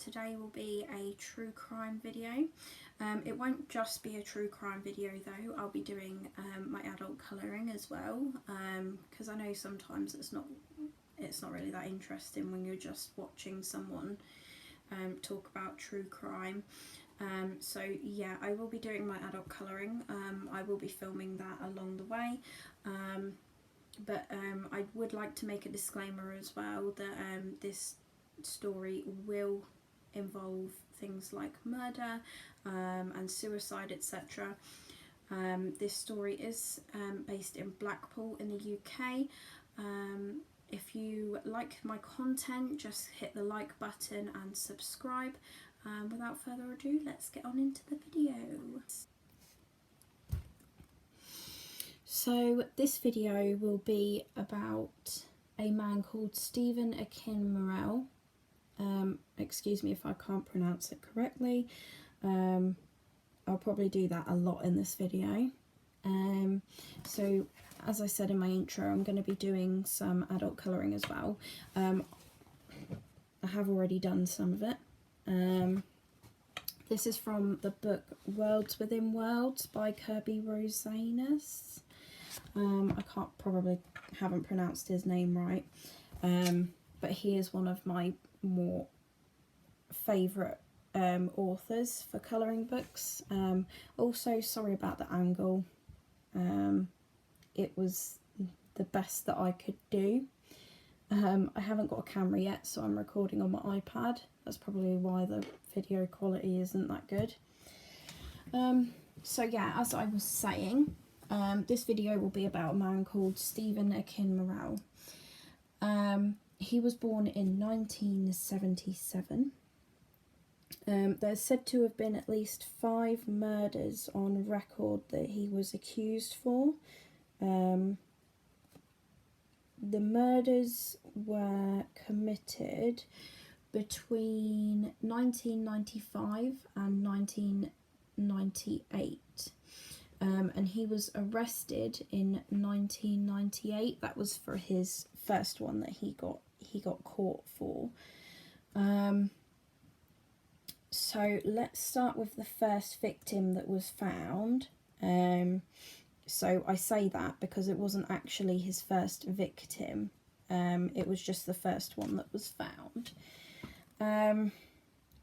today will be a true crime video. It won't just be a true crime video though, I'll be doing my adult colouring as well, because I know sometimes it's not really that interesting when you're just watching someone talk about true crime. So yeah, I will be doing my adult colouring. I will be filming that along the way, but I would like to make a disclaimer as well that this story will involve things like murder and suicide, etc. This story is based in Blackpool in the UK. If you like my content, just hit the like button and subscribe. Without further ado, let's get on into the video. So this video will be about a man called Stephen Akin-Morrell. Excuse me if I can't pronounce it correctly. I'll probably do that a lot in this video. So as I said in my intro, I'm going to be doing some adult colouring as well. I have already done some of it. This is from the book Worlds Within Worlds by Kirby Rosanus. I haven't pronounced his name right, but he is one of my more favourite authors for colouring books. Also, sorry about the angle. It was the best that I could do. I haven't got a camera yet, so I'm recording on my iPad. That's probably why the video quality isn't that good. So yeah, as I was saying, this video will be about a man called Stephen Akin-Morrell. He was born in 1977. There's said to have been at least 5 murders on record that he was accused for. The murders were committed between 1995 and 1998, and he was arrested in 1998. That was for his first one that he got caught for. So let's start with the first victim that was found. So I say that because it wasn't actually his first victim. It was just the first one that was found.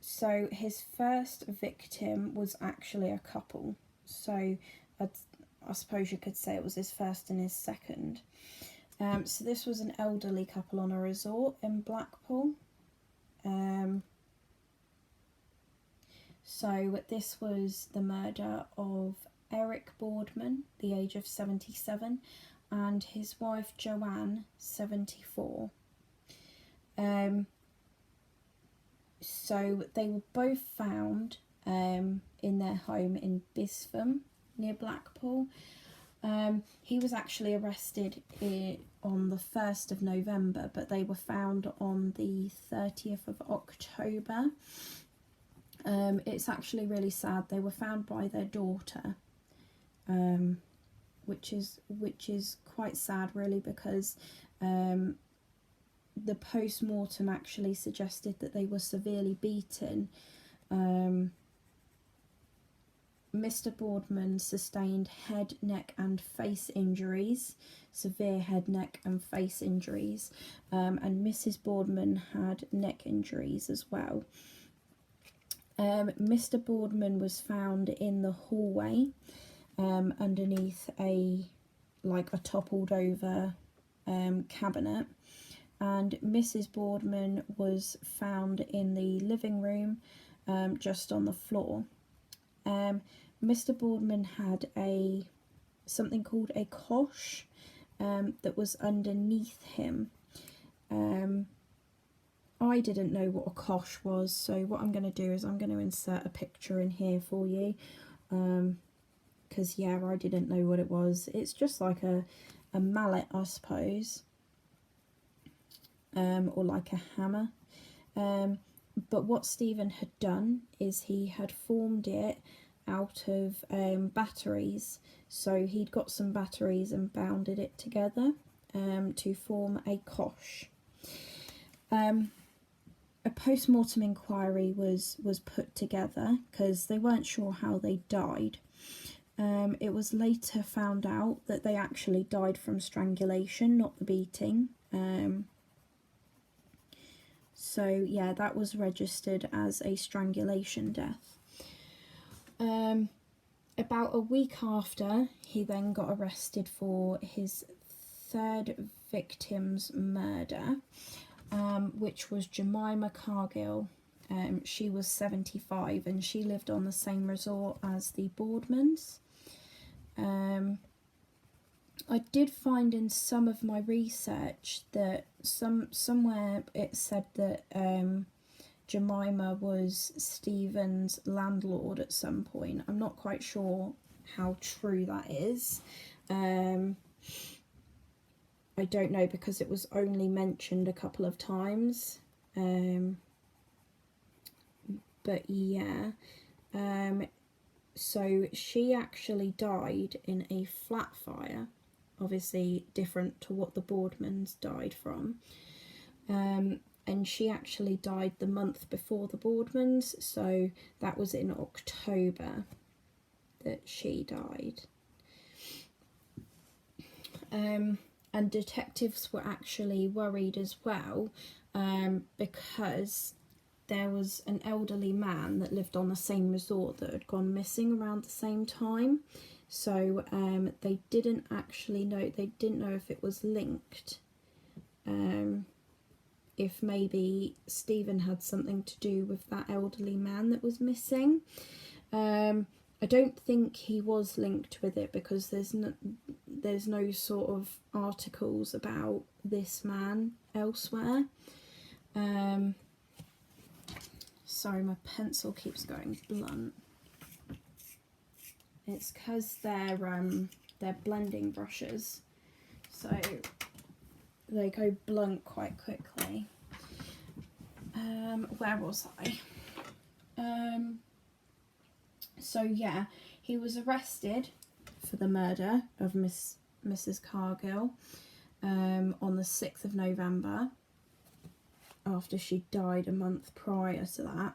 So his first victim was actually a couple. So I suppose you could say it was his first and his second. So this was an elderly couple on a resort in Blackpool. So this was the murder of Eric Boardman, the age of 77, and his wife Joanne, 74. So they were both found in their home in Bispham, near Blackpool. He was actually arrested on the 1st of November, but they were found on the 30th of October. It's actually really sad. They were found by their daughter, which is quite sad really, because the post-mortem actually suggested that they were severely beaten. Mr. Boardman sustained head, neck and face injuries, severe head, neck and face injuries, and Mrs. Boardman had neck injuries as well. Mr. Boardman was found in the hallway underneath a toppled over cabinet, and Mrs. Boardman was found in the living room just on the floor. Mr. Boardman had something called a cosh that was underneath him. I didn't know what a cosh was, so what I'm going to do is I'm going to insert a picture in here for you, because yeah, I didn't know what it was. It's just like a mallet, I suppose, or like a hammer. But what Stephen had done is he had formed it out of batteries. So he'd got some batteries and bounded it together to form a cosh. a post-mortem inquiry was put together because they weren't sure how they died. It was later found out that they actually died from strangulation, not the beating. So yeah, that was registered as a strangulation death. About a week after, he then got arrested for his third victim's murder, which was Jemima Cargill. She was 75 and she lived on the same resort as the Boardmans. I did find in some of my research that somewhere it said that Jemima was Stephen's landlord at some point. I'm not quite sure how true that is. I don't know because it was only mentioned a couple of times. But yeah, so she actually died in a flat fire, obviously different to what the Boardmans died from. And she actually died the month before the Boardmans, so that was in October that she died. And detectives were actually worried as well, because there was an elderly man that lived on the same resort that had gone missing around the same time. So they didn't actually know, they didn't know if it was linked. If maybe Stephen had something to do with that elderly man that was missing. I don't think he was linked with it because there's no sort of articles about this man elsewhere. Sorry, my pencil keeps going blunt. It's because they're blending brushes, so they go blunt quite quickly. Where was I? So yeah, he was arrested for the murder of Mrs. Cargill on the 6th of November, after she died a month prior to that.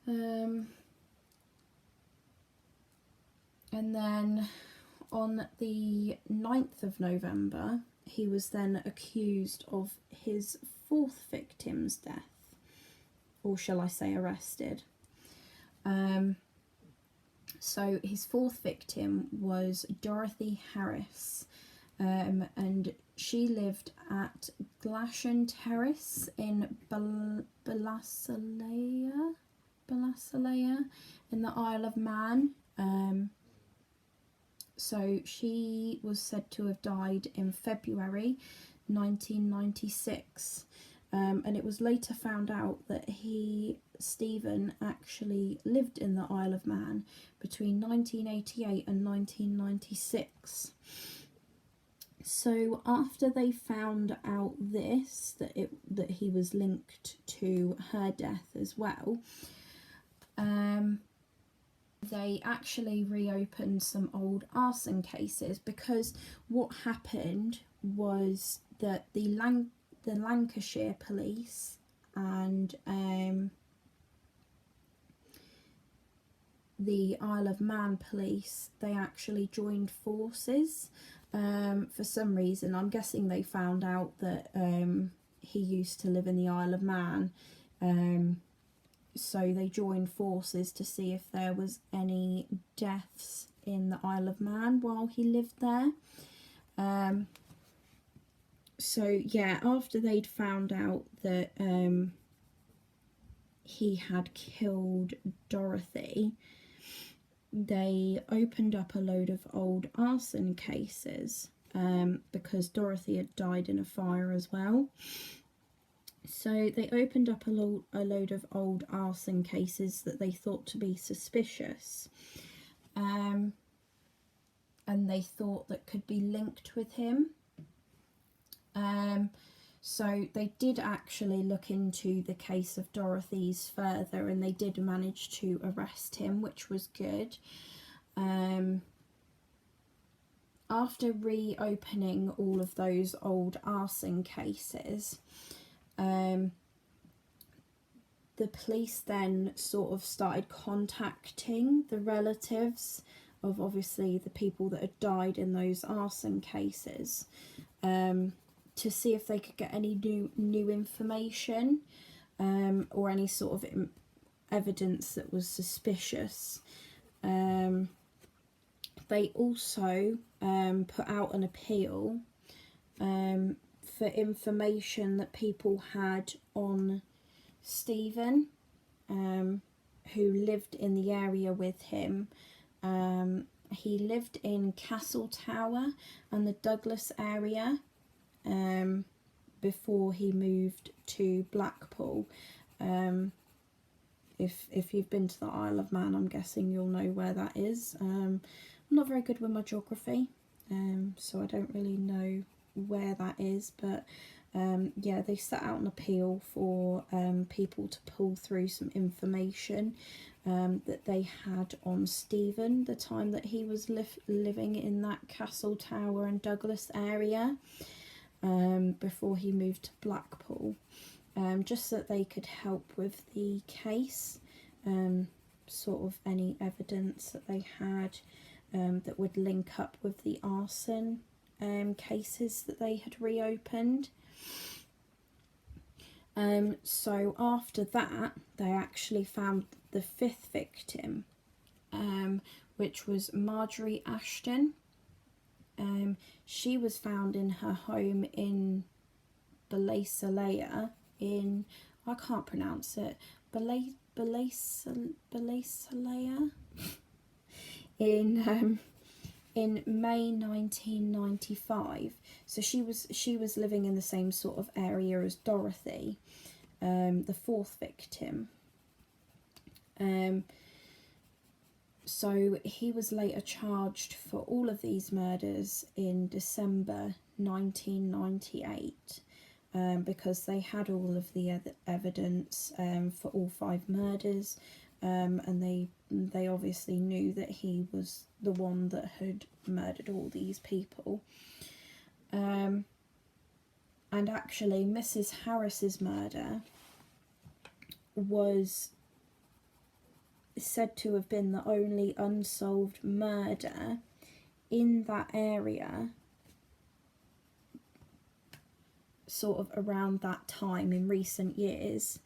And then on the 9th of November, he was then accused of his fourth victim's death, or shall I say arrested. So his fourth victim was Dorothy Harris, and she lived at Glashan Terrace in Ballassalea in the Isle of Man. So she was said to have died in February 1996, and it was later found out that Stephen actually lived in the Isle of Man between 1988 and 1996. So after they found out this, that he was linked to her death as well, they actually reopened some old arson cases, because what happened was that the Lancashire police and the Isle of Man police, they actually joined forces for some reason. I'm guessing they found out that he used to live in the Isle of Man, so they joined forces to see if there was any deaths in the Isle of Man while he lived there. So yeah, after they'd found out that he had killed Dorothy, they opened up a load of old arson cases, because Dorothy had died in a fire as well. So they opened up a load of old arson cases that they thought to be suspicious, and they thought that could be linked with him. So they did actually look into the case of Dorothy's further, and they did manage to arrest him, which was good. After reopening all of those old arson cases, the police then sort of started contacting the relatives of obviously the people that had died in those arson cases, to see if they could get any new information, or any sort of evidence that was suspicious. They also put out an appeal for information that people had on Stephen, who lived in the area with him. He lived in Castle Tower and the Douglas area before he moved to Blackpool. If you've been to the Isle of Man, I'm guessing you'll know where that is. I'm not very good with my geography, so I don't really know where that is, but yeah, they set out an appeal for people to pull through some information that they had on Stephen the time that he was living in that Castle Tower and Douglas area, before he moved to Blackpool, just so that they could help with the case, sort of any evidence that they had that would link up with the arson cases that they had reopened. So after that, they actually found the 5th victim, which was Marjorie Ashton. She was found in her home in Ballysalea in, I can't pronounce it, Ballysalea in May 1995. So she was living in the same sort of area as Dorothy, the 4th victim. So he was later charged for all of these murders in December 1998, because they had all of the evidence for all 5 murders, and they obviously knew that he was the one that had murdered all these people. And actually Mrs. Harris's murder was said to have been the only unsolved murder in that area sort of around that time in recent years,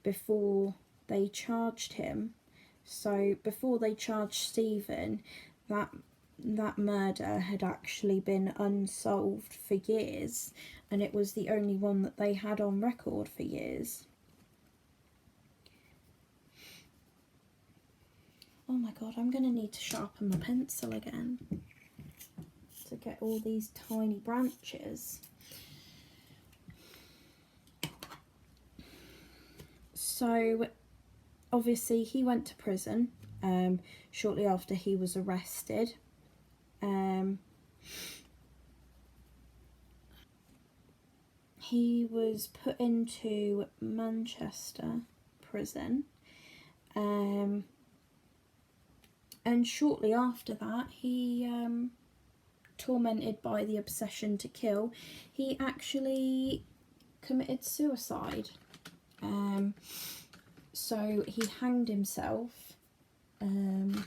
before they charged him. So before they charged Stephen, that murder had actually been unsolved for years, and it was the only one that they had on record for years. Oh my god, I'm going to need to sharpen my pencil again to get all these tiny branches. So obviously he went to prison shortly after he was arrested. He was put into Manchester prison, and shortly after that, he, tormented by the obsession to kill, he actually committed suicide. So he hanged himself. I've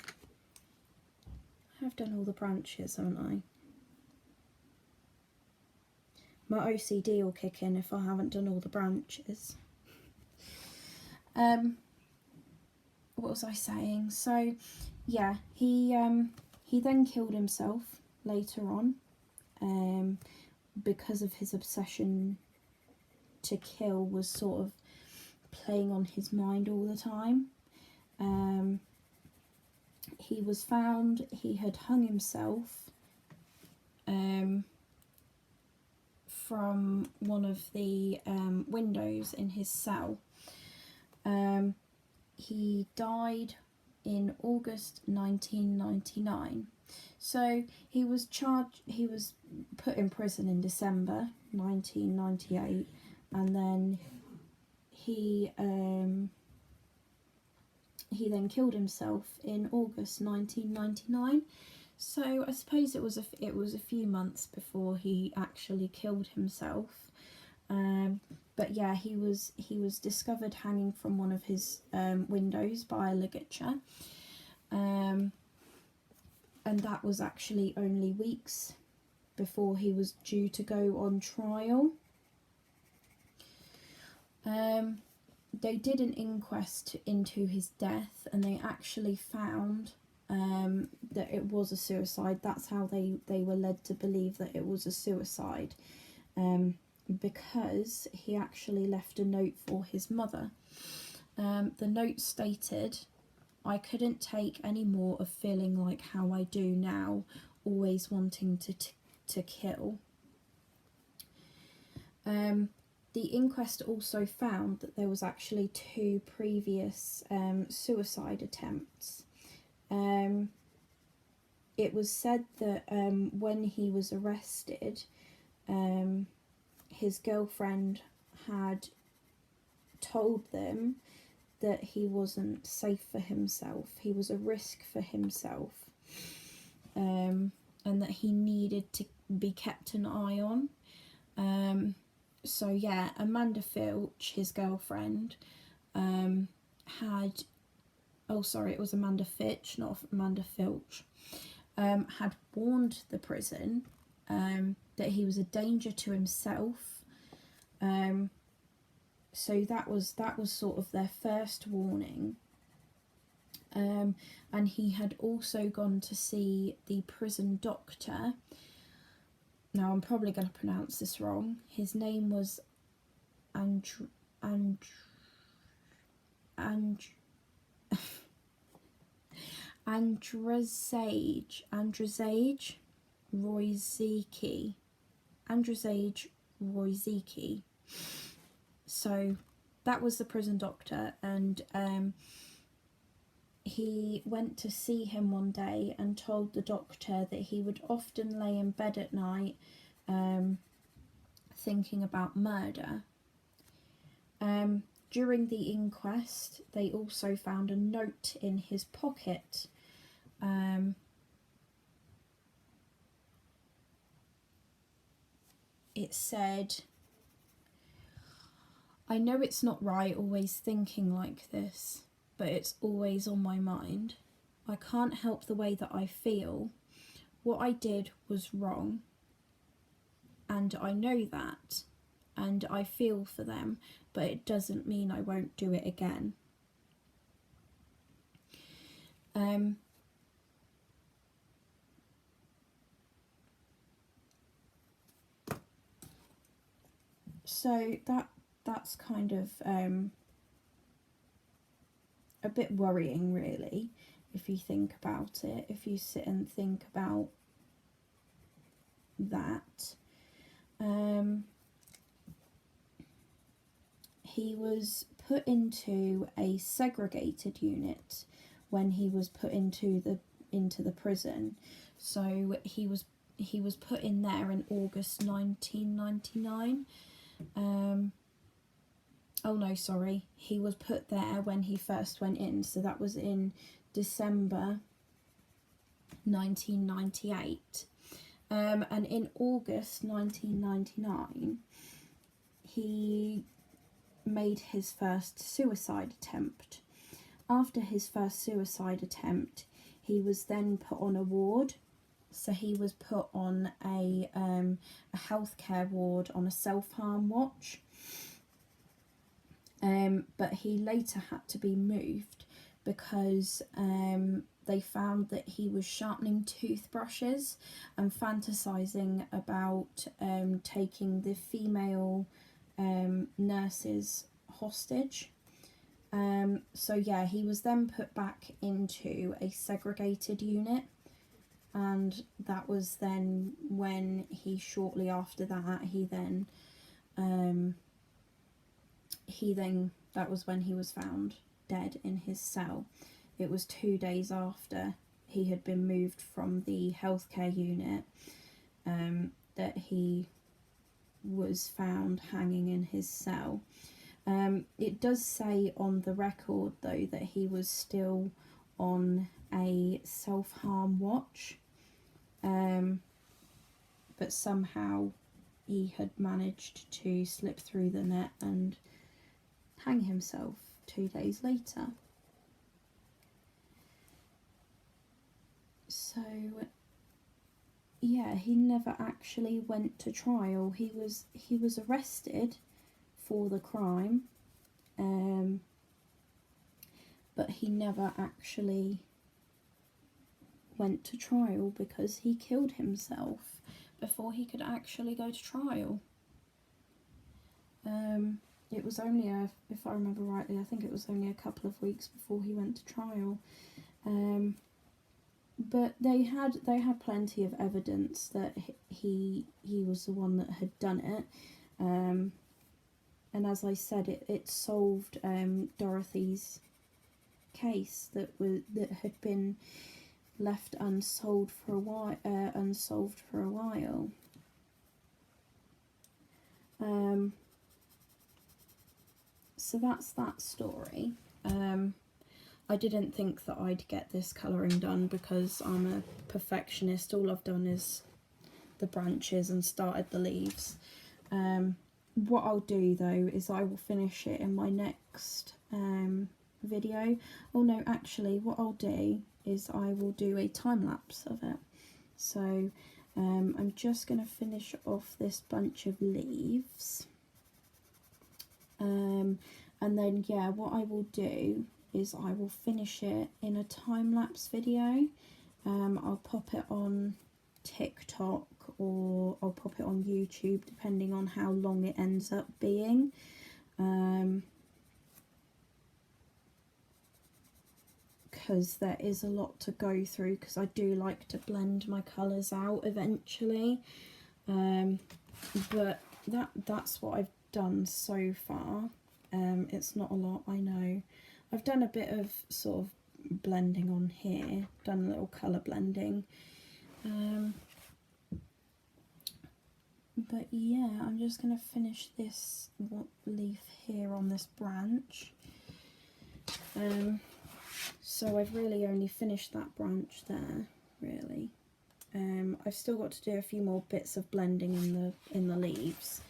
done all the branches, haven't I? My OCD will kick in if I haven't done all the branches. What was I saying? So yeah, he then killed himself later on, because of his obsession to kill was sort of playing on his mind all the time. He was found, he had hung himself from one of the windows in his cell. He died in August 1999. So he was put in prison in December 1998, and then he then killed himself in August 1999. So I suppose it was a few months before he actually killed himself. But yeah, he was discovered hanging from one of his windows by a ligature, and that was actually only weeks before he was due to go on trial. They did an inquest into his death, and they actually found that it was a suicide. That's how they were led to believe that it was a suicide, because he actually left a note for his mother. The note stated, "I couldn't take any more of feeling like how I do now, always wanting to kill." The inquest also found that there was actually 2 previous suicide attempts. It was said that when he was arrested, his girlfriend had told them that he wasn't safe for himself, he was a risk for himself, and that he needed to be kept an eye on. So yeah, Amanda Filch, his girlfriend, had, oh sorry, it was Amanda Fitch, not Amanda Filch, had warned the prison that he was a danger to himself. So that was sort of their first warning. And he had also gone to see the prison doctor. Now I'm probably going to pronounce this wrong. His name was Andrzej Royzicki. So that was the prison doctor, and he went to see him one day and told the doctor that he would often lay in bed at night thinking about murder. During the inquest, they also found a note in his pocket. It said, "I know it's not right always thinking like this, but it's always on my mind. I can't help the way that I feel. What I did was wrong, and I know that, and I feel for them, but it doesn't mean I won't do it again." So that's kind of a bit worrying, really, if you think about it, if you sit and think about that. He was put into a segregated unit when he was put into the prison. So he was put in there in August 1999. Oh no, sorry, he was put there when he first went in, so that was in December 1998. And in August 1999, he made his first suicide attempt. After his first suicide attempt, he was then put on a ward. So he was put on a healthcare ward on a self-harm watch. But he later had to be moved because they found that he was sharpening toothbrushes and fantasizing about taking the female nurses hostage. So yeah, he was then put back into a segregated unit, and that was then when shortly after that, that was when he was found dead in his cell. It was 2 days after he had been moved from the healthcare unit that he was found hanging in his cell. It does say on the record, though, that he was still on a self-harm watch, but somehow, he had managed to slip through the net and hang himself 2 days later. So yeah, he never actually went to trial. He was arrested for the crime, but he never actually went to trial because he killed himself before he could actually go to trial. It was only if I remember rightly, I think it was only a couple of weeks before he went to trial. But they had plenty of evidence that he was the one that had done it. And as I said, it solved Dorothy's case that had been left unsolved for a while. So that's that story. I didn't think that I'd get this colouring done because I'm a perfectionist. All I've done is the branches and started the leaves. What I'll do though is I will finish it in my next video. Oh no, actually what I'll do is I will do a time lapse of it. So I'm just going to finish off this bunch of leaves. And then yeah, what I will do is I will finish it in a time-lapse video. I'll pop it on TikTok or I'll pop it on YouTube depending on how long it ends up being. Because there is a lot to go through, because I do like to blend my colours out eventually. But that's what I've done so far. It's not a lot, I know. I've done a bit of sort of blending on here, done a little colour blending. But yeah, I'm just going to finish this leaf here on this branch. So I've really only finished that branch there, really. I've still got to do a few more bits of blending in the leaves.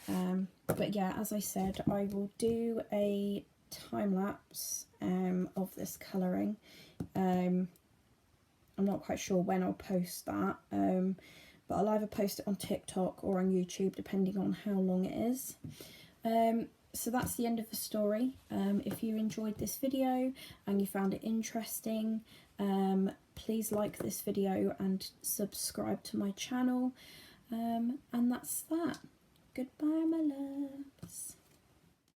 But yeah, as I said, I will do a time lapse of this colouring. I'm not quite sure when I'll post that, but I'll either post it on TikTok or on YouTube depending on how long it is. So that's the end of the story. If you enjoyed this video and you found it interesting, please like this video and subscribe to my channel, and that's that. Goodbye, my love.